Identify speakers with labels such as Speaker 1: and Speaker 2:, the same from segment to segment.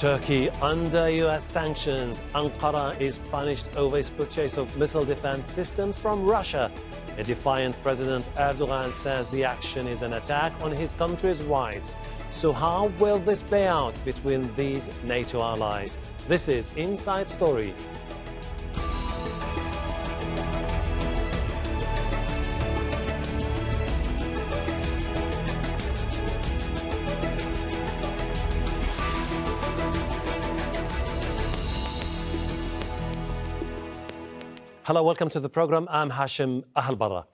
Speaker 1: Turkey under U.S. sanctions. Ankara is punished over its purchase of missile defense systems from Russia. A defiant President Erdogan says the action is an attack on his country's rights. So how will this play out between these NATO allies? This is Inside Story. Hello, welcome to the program. I'm Hashem, Ahelbarra.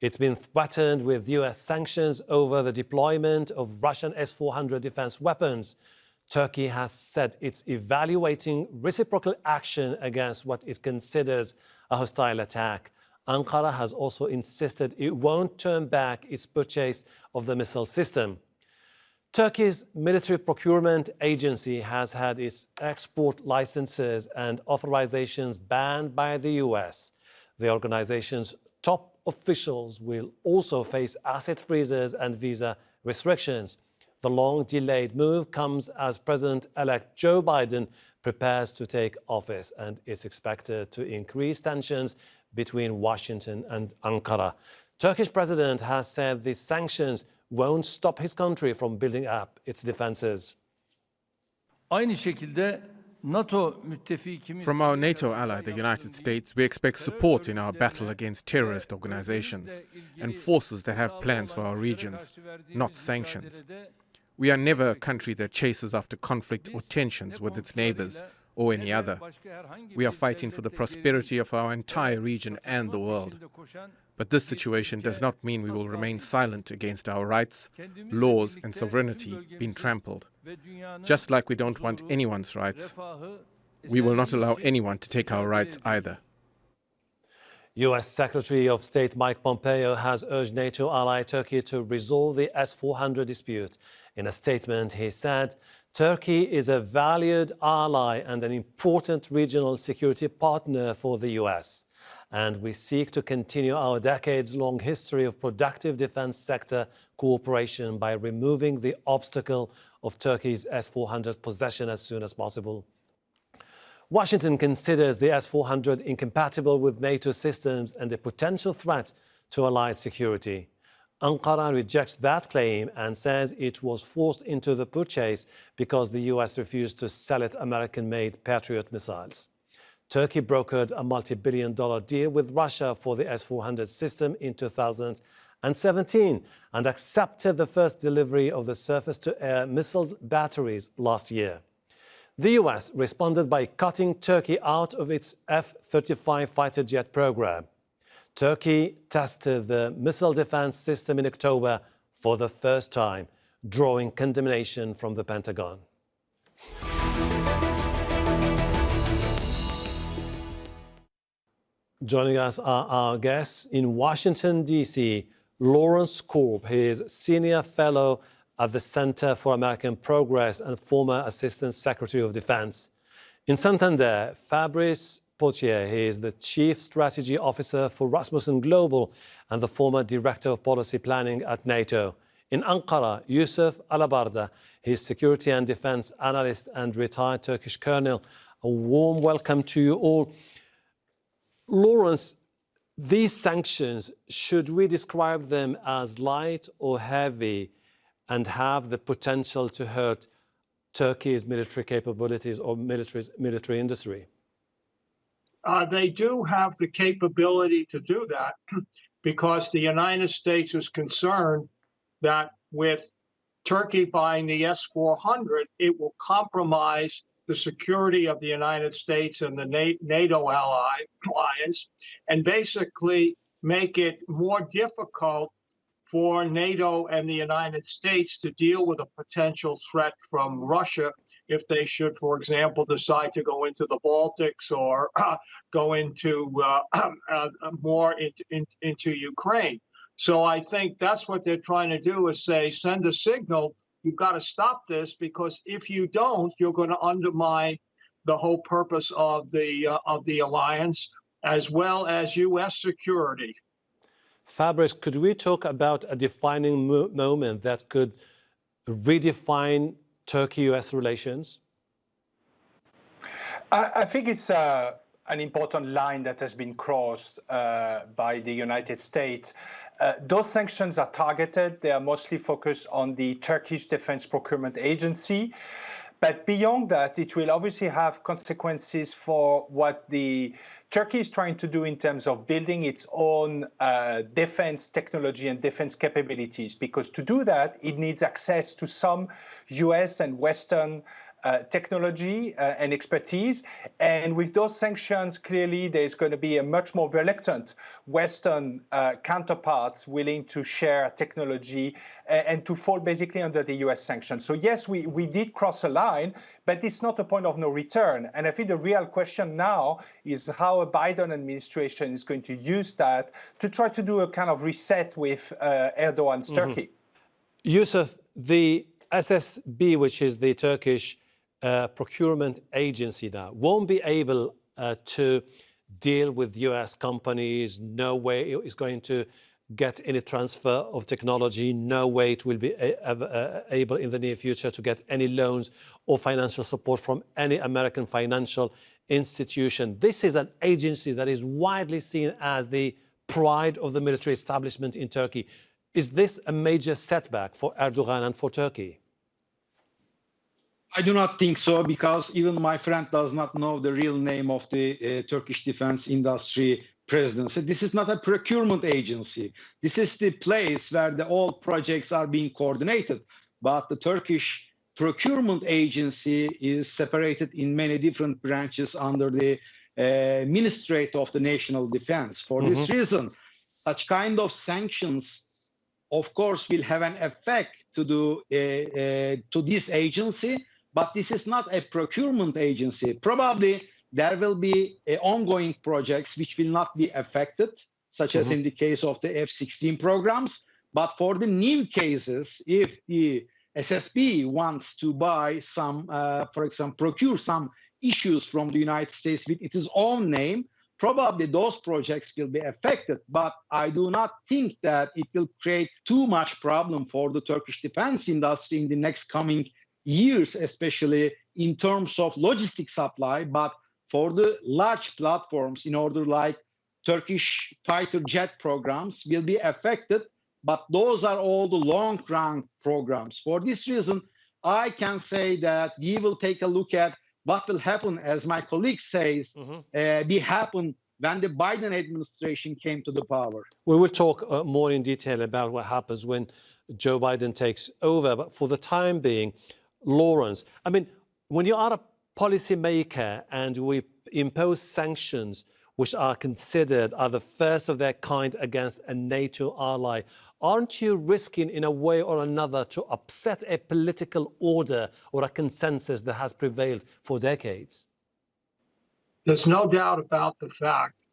Speaker 1: It's been threatened with U.S. sanctions over the deployment of Russian S-400 defense weapons. Turkey has said it's evaluating reciprocal action against what it considers a hostile attack. Ankara has also insisted it won't turn back its purchase of the missile system. Turkey's military procurement agency has had its export licenses and authorizations banned by the U.S. The organization's top officials will also face asset freezes and visa restrictions. The long-delayed move comes as President-elect Joe Biden prepares to take office, and it's expected to increase tensions between Washington and Ankara. Turkish President has said these sanctions won't stop his country from building up its defenses.
Speaker 2: From our NATO ally, the United States, we expect support in our battle against terrorist organizations and forces that have plans for our regions, not sanctions. We are never a country that chases after conflict or tensions with its neighbors or any other. We are fighting for the prosperity of our entire region and the world. But this situation does not mean we will remain silent against our rights, laws and sovereignty being trampled. Just like we don't want anyone's rights, we will not allow anyone to take our rights either.
Speaker 1: U.S. Secretary of State Mike Pompeo has urged NATO ally Turkey to resolve the S-400 dispute. In a statement, he said, Turkey is a valued ally and an important regional security partner for the U.S., and we seek to continue our decades-long history of productive defense sector cooperation by removing the obstacle of Turkey's S-400 possession as soon as possible. Washington considers the S-400 incompatible with NATO systems and a potential threat to allied security. Ankara rejects that claim and says it was forced into the purchase because the U.S. refused to sell it American-made Patriot missiles. Turkey brokered a multi-billion-dollar deal with Russia for the S-400 system in 2017 and accepted the first delivery of the surface-to-air missile batteries last year. The U.S. responded by cutting Turkey out of its F-35 fighter jet program. Turkey tested the missile defense system in October for the first time, drawing condemnation from the Pentagon. Joining us are our guests in Washington, D.C., Lawrence Korb. He is Senior Fellow at the Center for American Progress and former Assistant Secretary of Defense. In Santander, Fabrice Pothier. He is the Chief Strategy Officer for Rasmussen Global and the former Director of Policy Planning at NATO. In Ankara, Yusuf Alabarda. He is Security and Defense Analyst and retired Turkish Colonel. A warm welcome to you all. Lawrence, these sanctions, should we describe them as light or heavy and have the potential to hurt Turkey's military capabilities or military industry?
Speaker 3: They do have the capability to do that because the United States is concerned that with Turkey buying the S-400, it will compromise the security of the United States and the NATO alliance, and basically make it more difficult for NATO and the United States to deal with a potential threat from Russia if they should, for example, decide to go into the Baltics or go into more into Ukraine. So I think that's what they're trying to do, is say, send a signal. You've got to stop this, because if you don't, you're going to undermine the whole purpose of the alliance, as well as U.S. security.
Speaker 1: Fabrice, could we talk about a defining moment that could redefine Turkey-U.S. relations?
Speaker 4: I think it's an important line that has been crossed by the United States. Those sanctions are targeted. They are mostly focused on the Turkish Defense Procurement Agency. But beyond that, it will obviously have consequences for what Turkey is trying to do in terms of building its own defense technology and defense capabilities. Because to do that, it needs access to some US and Western technology and expertise. And with those sanctions, clearly, there's going to be a much more reluctant Western counterparts willing to share technology and to fall basically under the US sanctions. So yes, we did cross a line, but it's not a point of no return. And I think the real question now is how a Biden administration is going to use that to try to do a kind of reset with Erdogan's Turkey.
Speaker 1: Yusuf, the SSB, which is the Turkish procurement agency now, won't be able to deal with US companies. No way it's going to get any transfer of technology. No way it will be able in the near future to get any loans or financial support from any American financial institution. This is an agency that is widely seen as the pride of the military establishment in Turkey. Is this a major setback for Erdogan and for Turkey?
Speaker 5: I do not think so, because even my friend does not know the real name of the Turkish defense industry presidency. This is not a procurement agency. This is the place where all projects are being coordinated. But the Turkish procurement agency is separated in many different branches under the Ministry of the National Defense. For this reason, such kind of sanctions, of course, will have an effect to this agency. But this is not a procurement agency. Probably there will be ongoing projects which will not be affected, such as in the case of the F-16 programs. But for the new cases, if the SSB wants to buy some, for example, procure some issues from the United States with its own name, probably those projects will be affected. But I do not think that it will create too much problem for the Turkish defense industry in the next coming years, especially in terms of logistics supply. But for the large platforms, in order like Turkish fighter jet programs will be affected, but those are all the long-run programs. For this reason, I can say that we will take a look at what will happen, as my colleague says, be happen when the Biden administration came to the power.
Speaker 1: We will talk more in detail about what happens when Joe Biden takes over. But for the time being, Lawrence, I mean, when you are a policymaker and we impose sanctions which are considered are the first of their kind against a NATO ally, aren't you risking in a way or another to upset a political order or a consensus that has prevailed for decades?
Speaker 3: There's no doubt about the fact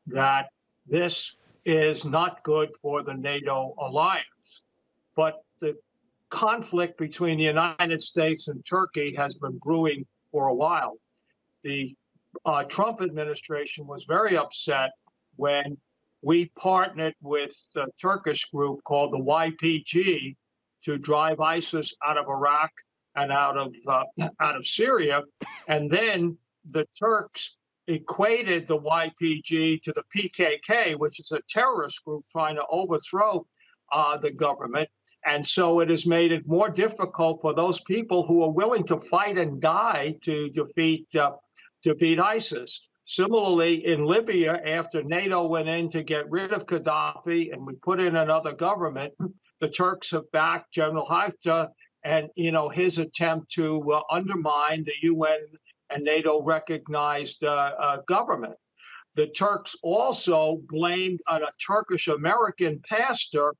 Speaker 3: that this is not good for the NATO alliance. But the conflict between the United States and Turkey has been brewing for a while. The Trump administration was very upset when we partnered with the Turkish group called the YPG to drive ISIS out of Iraq and out of Syria. And then the Turks equated the YPG to the PKK, which is a terrorist group trying to overthrow the government. And so it has made it more difficult for those people who are willing to fight and die to defeat ISIS. Similarly, in Libya, after NATO went in to get rid of Gaddafi and we put in another government, the Turks have backed General Haftar and his attempt to undermine the UN and NATO recognized government. The Turks also blamed a Turkish-American pastor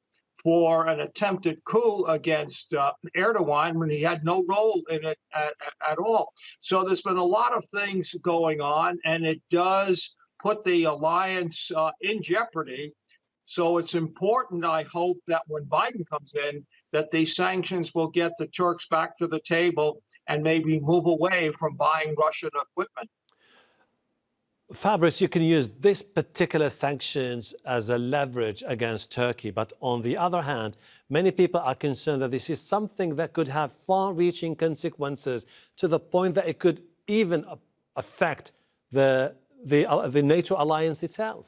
Speaker 3: for an attempted coup against Erdogan when he had no role in it at all. So there's been a lot of things going on, and it does put the alliance in jeopardy. So it's important, I hope, that when Biden comes in, that these sanctions will get the Turks back to the table and maybe move away from buying Russian equipment.
Speaker 1: Fabrice, you can use this particular sanctions as a leverage against Turkey. But on the other hand, many people are concerned that this is something that could have far-reaching consequences to the point that it could even affect the NATO alliance itself?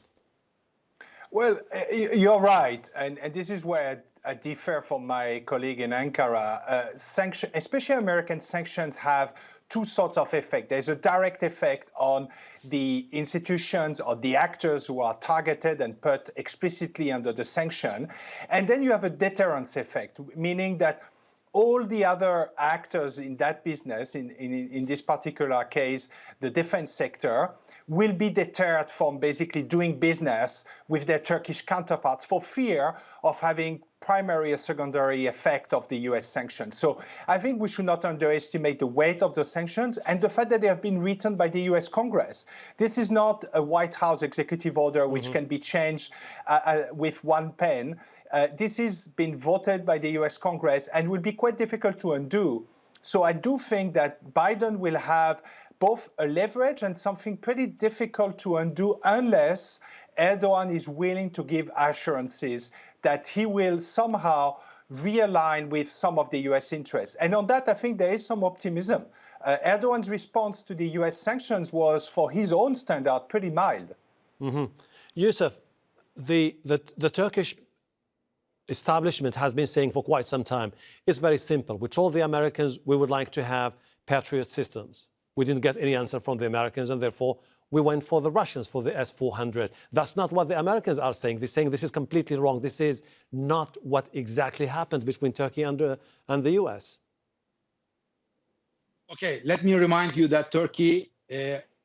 Speaker 4: Well, you're right, and this is where I differ from my colleague in Ankara. Sanctions, especially American sanctions, have two sorts of effect. There's a direct effect on the institutions or the actors who are targeted and put explicitly under the sanction. And then you have a deterrence effect, meaning that all the other actors in that business, in this particular case, the defense sector, will be deterred from basically doing business with their Turkish counterparts for fear of having primary or secondary effect of the US sanctions. So I think we should not underestimate the weight of the sanctions and the fact that they have been written by the US Congress. This is not a White House executive order which can be changed with one pen. This has been voted by the US Congress and will be quite difficult to undo. So I do think that Biden will have both a leverage and something pretty difficult to undo unless Erdogan is willing to give assurances that he will somehow realign with some of the US interests. And on that, I think there is some optimism. Erdogan's response to the US sanctions was, for his own standard, pretty mild.
Speaker 1: Yusuf, the Turkish establishment has been saying for quite some time, it's very simple. We told the Americans we would like to have Patriot systems. We didn't get any answer from the Americans, and therefore we went for the Russians, for the S-400. That's not what the Americans are saying. They're saying this is completely wrong. This is not what exactly happened between Turkey and the US.
Speaker 5: Okay, let me remind you that Turkey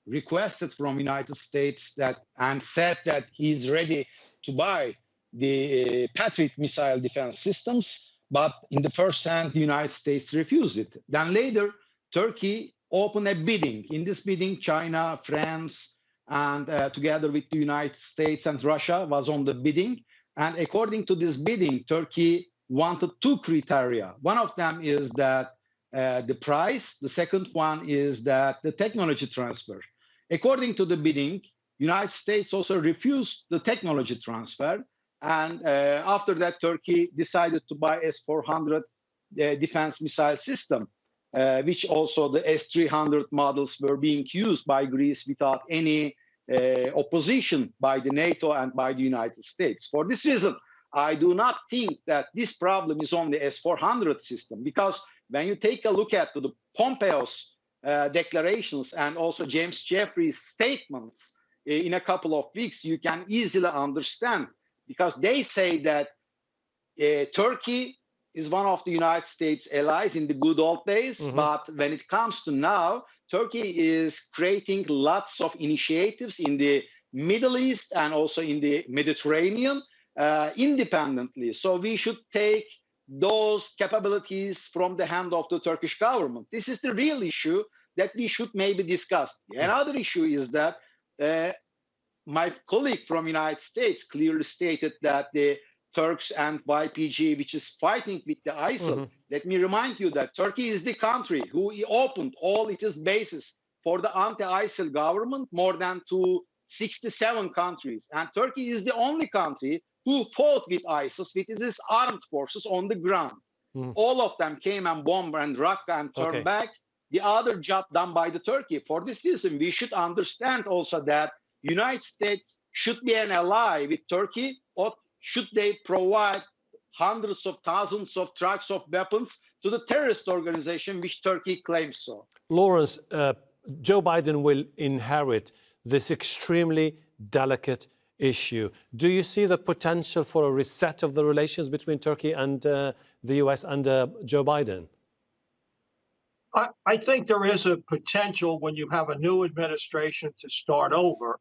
Speaker 5: requested from United States and said that he's ready to buy the Patriot missile defense systems, but in the first hand, the United States refused it. Then later, Turkey opened a bidding. In this bidding, China, France, and together with the United States and Russia was on the bidding. And according to this bidding, Turkey wanted two criteria. One of them is that the price. The second one is that the technology transfer. According to the bidding, United States also refused the technology transfer. And after that, Turkey decided to buy S-400 defense missile system, which also the S-300 models were being used by Greece without any opposition by the NATO and by the United States. For this reason, I do not think that this problem is on the S-400 system, because when you take a look at the Pompeo's declarations and also James Jeffrey's statements in a couple of weeks, you can easily understand, because they say that Turkey is one of the United States allies in the good old days, but when it comes to now, Turkey is creating lots of initiatives in the Middle East and also in the Mediterranean independently. So we should take those capabilities from the hand of the Turkish government. This is the real issue that we should maybe discuss. Another issue is that my colleague from United States clearly stated that the Turks and YPG, which is fighting with the ISIL, let me remind you that Turkey is the country who opened all its bases for the anti-ISIL government, more than to 67 countries. And Turkey is the only country who fought with ISIS with its armed forces on the ground. All of them came and bombed and Raqqa and turned back. The other job done by the Turkey. For this reason, we should understand also that United States should be an ally with Turkey, or should they provide hundreds of thousands of trucks of weapons to the terrorist organization which Turkey claims so?
Speaker 1: Lawrence, Joe Biden will inherit this extremely delicate issue. Do you see the potential for a reset of the relations between Turkey and the US under Joe Biden?
Speaker 3: I think there is a potential when you have a new administration to start over.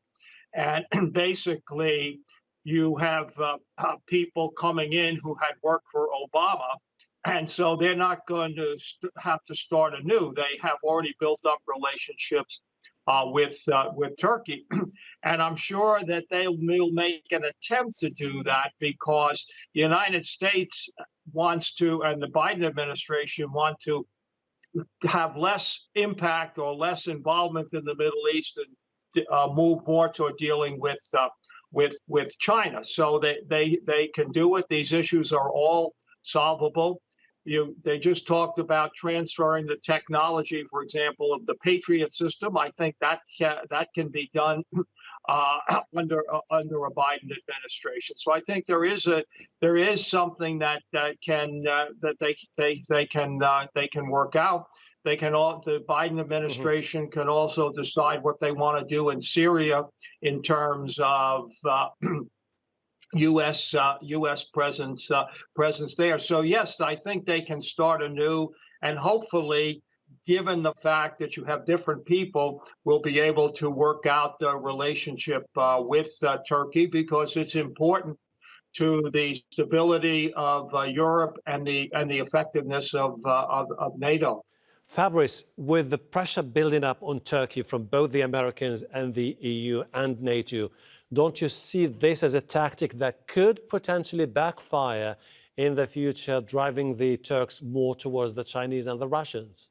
Speaker 3: And basically, you have people coming in who had worked for Obama. And so they're not going to have to start anew. They have already built up relationships with Turkey. And I'm sure that they will make an attempt to do that, because the United States wants to, and the Biden administration want to have less impact or less involvement in the Middle East and move more toward dealing with China. So they can do it. These issues are all solvable. They just talked about transferring the technology, for example, of the Patriot system. I think that can be done under a Biden administration. So I think there is something that can work out. The Biden administration can also decide what they want to do in Syria in terms of U.S. presence there. So yes, I think they can start anew, and hopefully, given the fact that you have different people, we'll be able to work out the relationship with Turkey, because it's important to the stability of Europe and the effectiveness of NATO.
Speaker 1: Fabrice, with the pressure building up on Turkey from both the Americans and the EU and NATO, don't you see this as a tactic that could potentially backfire in the future, driving the Turks more towards the Chinese and the Russians?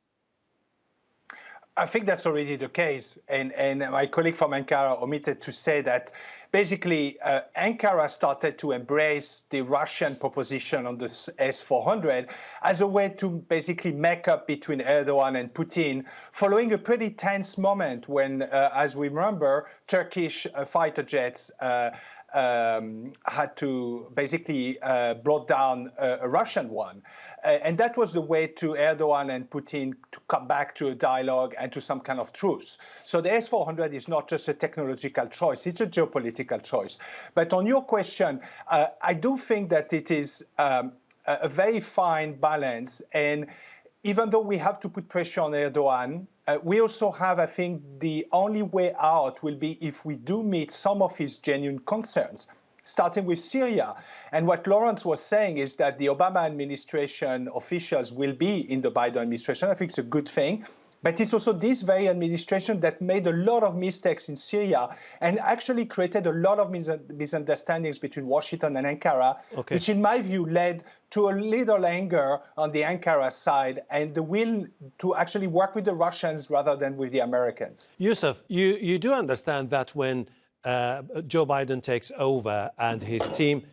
Speaker 4: I think that's already the case. And my colleague from Ankara omitted to say that basically Ankara started to embrace the Russian proposition on the S-400 as a way to basically make up between Erdogan and Putin, following a pretty tense moment when, as we remember, Turkish fighter jets had to basically brought down a Russian one. And that was the way to Erdogan and Putin to come back to a dialogue and to some kind of truce. So the S-400 is not just a technological choice, it's a geopolitical choice. But on your question, I do think that it is a very fine balance. And even though we have to put pressure on Erdogan, we also have, I think, the only way out will be if we do meet some of his genuine concerns, starting with Syria. And what Lawrence was saying is that the Obama administration officials will be in the Biden administration. I think it's a good thing. But it's also this very administration that made a lot of mistakes in Syria and actually created a lot of misunderstandings between Washington and Ankara, which in my view led to a little anger on the Ankara side and the will to actually work with the Russians rather than with the Americans.
Speaker 1: Yusuf, you do understand that when Joe Biden takes over and his team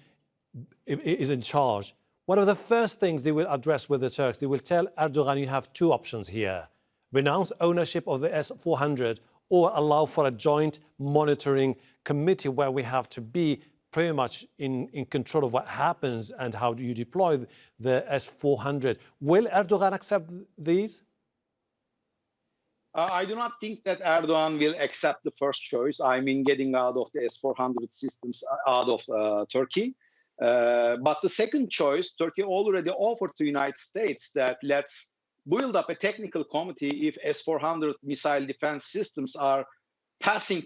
Speaker 1: is in charge, one of the first things they will address with the Turks, they will tell Erdogan, you have two options here. Renounce ownership of the S-400 or allow for a joint monitoring committee where we have to be pretty much in control of what happens and how do you deploy the S-400. Will Erdogan accept these?
Speaker 5: I do not think that Erdogan will accept the first choice. I mean, getting out of the S-400 systems out of Turkey. But the second choice, Turkey already offered to the United States that let's build up a technical committee if S-400 missile defense systems are passing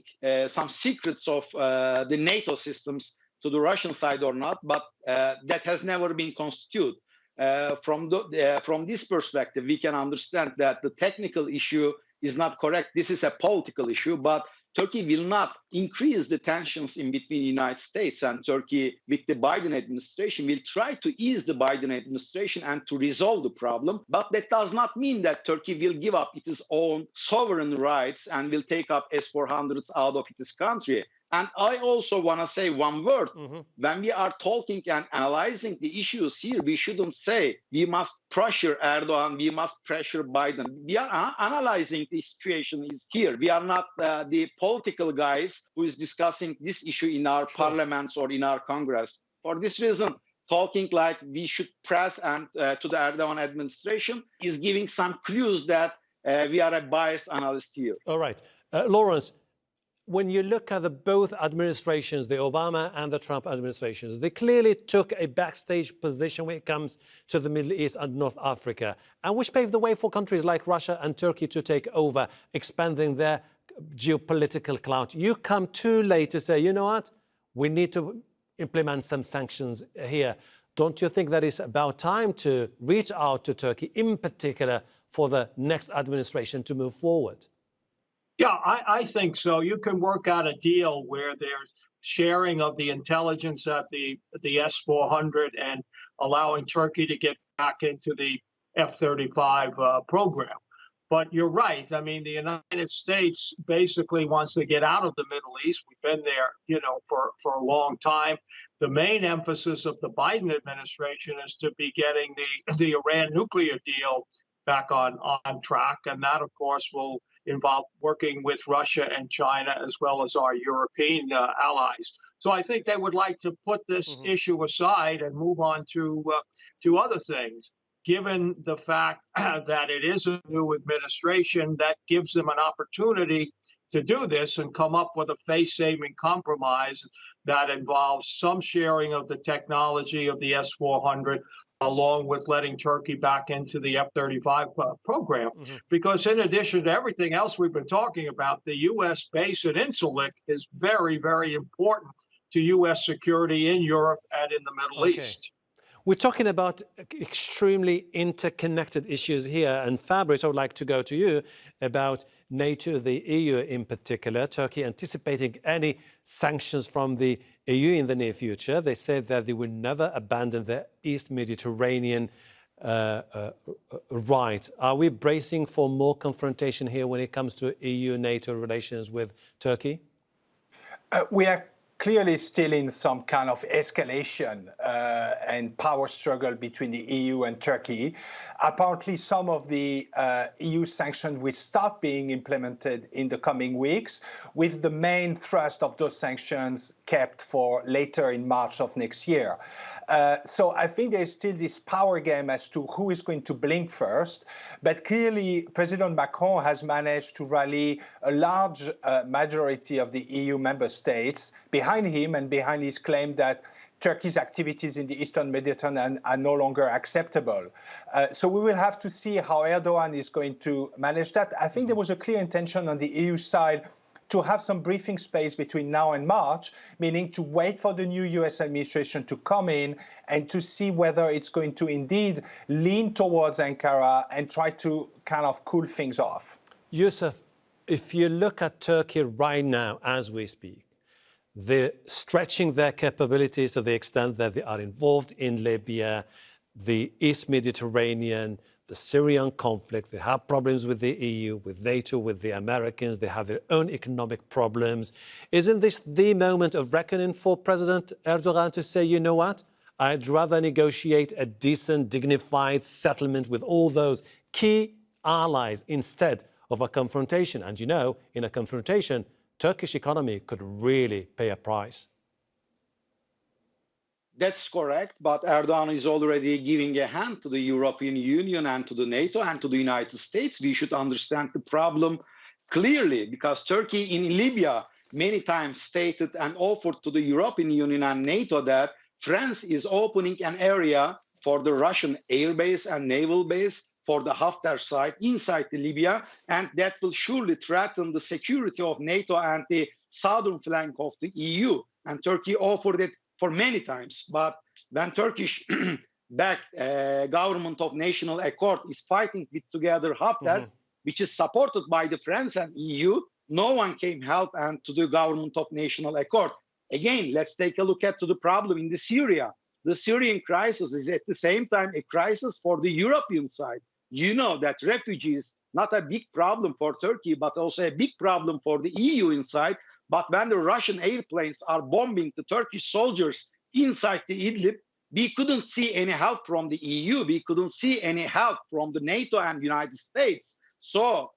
Speaker 5: some secrets of the NATO systems to the Russian side or not, but that has never been constituted. From this perspective, we can understand that the technical issue is not correct. This is a political issue, but Turkey will not increase the tensions in between the United States and Turkey with the Biden administration. Will try to ease the Biden administration and to resolve the problem. But that does not mean that Turkey will give up its own sovereign rights and will take up S-400s out of its country. And I also want to say one word. When we are talking and analyzing the issues here, we shouldn't say we must pressure Erdogan, we must pressure Biden. We are analyzing the situation is here. We are not the political guys who is discussing this issue in our parliaments or in our Congress. For this reason, talking like we should press and to the Erdogan administration is giving some clues that we are a biased analyst here.
Speaker 1: All right. Lawrence, when you look at both administrations, the Obama and the Trump administrations, they clearly took a backstage position when it comes to the Middle East and North Africa, and which paved the way for countries like Russia and Turkey to take over, expanding their geopolitical clout. You come too late to say, you know what, we need to implement some sanctions here. Don't you think that it's about time to reach out to Turkey, in particular, for the next administration to move forward?
Speaker 3: Yeah, I think so. You can work out a deal where there's sharing of the intelligence at the S-400 and allowing Turkey to get back into the F-35 program. But you're right. I mean, the United States basically wants to get out of the Middle East. We've been there, for a long time. The main emphasis of the Biden administration is to be getting the Iran nuclear deal back on track. And that, of course, will involve working with Russia and China, as well as our European allies. So I think they would like to put this issue aside and move on to other things. Given the fact that it is a new administration, that gives them an opportunity to do this and come up with a face-saving compromise that involves some sharing of the technology of the S-400, along with letting Turkey back into the F-35 program. Because in addition to everything else we've been talking about, the U.S. base at Incirlik is very, very important to U.S. security in Europe and in the Middle East.
Speaker 1: We're talking about extremely interconnected issues here. And Fabrice, I would like to go to you about NATO, the EU in particular. Turkey anticipating any sanctions from the EU in the near future. They said that they will never abandon the East Mediterranean right. Are we bracing for more confrontation here when it comes to EU-NATO relations with Turkey?
Speaker 4: We are clearly still in some kind of escalation and power struggle between the EU and Turkey. Apparently, some of the EU sanctions will start being implemented in the coming weeks, with the main thrust of those sanctions kept for later in March of next year. So I think there's still this power game as to who is going to blink first. But clearly, President Macron has managed to rally a large majority of the EU member states behind him and behind his claim that Turkey's activities in the Eastern Mediterranean are no longer acceptable. So we will have to see how Erdogan is going to manage that. I think there was a clear intention on the EU side to have some briefing space between now and March, meaning to wait for the new US administration to come in and to see whether it's going to indeed lean towards Ankara and try to kind of cool things off.
Speaker 1: Yusuf, if you look at Turkey right now as we speak, they're stretching their capabilities to the extent that they are involved in Libya, the East Mediterranean, the Syrian conflict. They have problems with the EU, with NATO, with the Americans. They have their own economic problems. Isn't this the moment of reckoning for President Erdogan to say, you know what? I'd rather negotiate a decent, dignified settlement with all those key allies instead of a confrontation. And you know, in a confrontation, Turkish economy could really pay a price.
Speaker 5: That's correct, but Erdogan is already giving a hand to the European Union and to the NATO and to the United States. We should understand the problem clearly, because Turkey in Libya many times stated and offered to the European Union and NATO that France is opening an area for the Russian air base and naval base for the Haftar side inside Libya, and that will surely threaten the security of NATO and the southern flank of the EU. And Turkey offered it for many times, but when Turkish-backed government of national accord is fighting with together Haftar, which is supported by the France and EU, no one came help and to the government of national accord. Again, let's take a look at to the problem in the Syria. The Syrian crisis is at the same time a crisis for the European side. You know that refugees, not a big problem for Turkey, but also a big problem for the EU inside. But when the Russian airplanes are bombing the Turkish soldiers inside the Idlib, we couldn't see any help from the EU. We couldn't see any help from the NATO and United States. So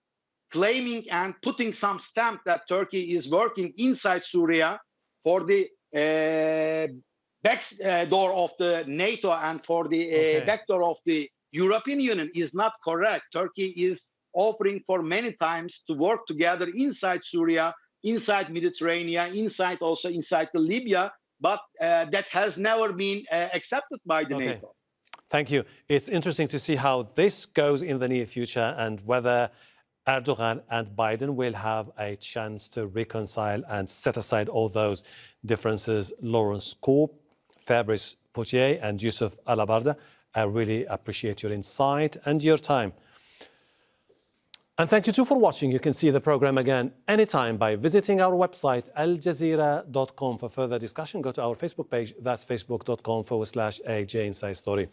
Speaker 5: claiming and putting some stamp that Turkey is working inside Syria for the back door of the NATO and for the back door of the European Union is not correct. Turkey is offering for many times to work together inside Syria, inside Mediterranean, inside the Libya, but that has never been accepted by the NATO.
Speaker 1: Thank you. It's interesting to see how this goes in the near future and whether Erdogan and Biden will have a chance to reconcile and set aside all those differences. Lawrence Korb, Fabrice Pothier and Yusuf Alabarda, I really appreciate your insight and your time. And thank you too for watching. You can see the program again anytime by visiting our website, aljazeera.com. For further discussion, go to our Facebook page. That's facebook.com/AJ Inside Story.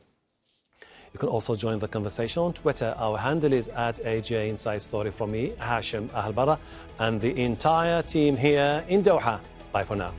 Speaker 1: You can also join the conversation on Twitter. Our handle is @AJ Inside Story. From me, Hashem, Ahelbarra, and the entire team here in Doha. Bye for now.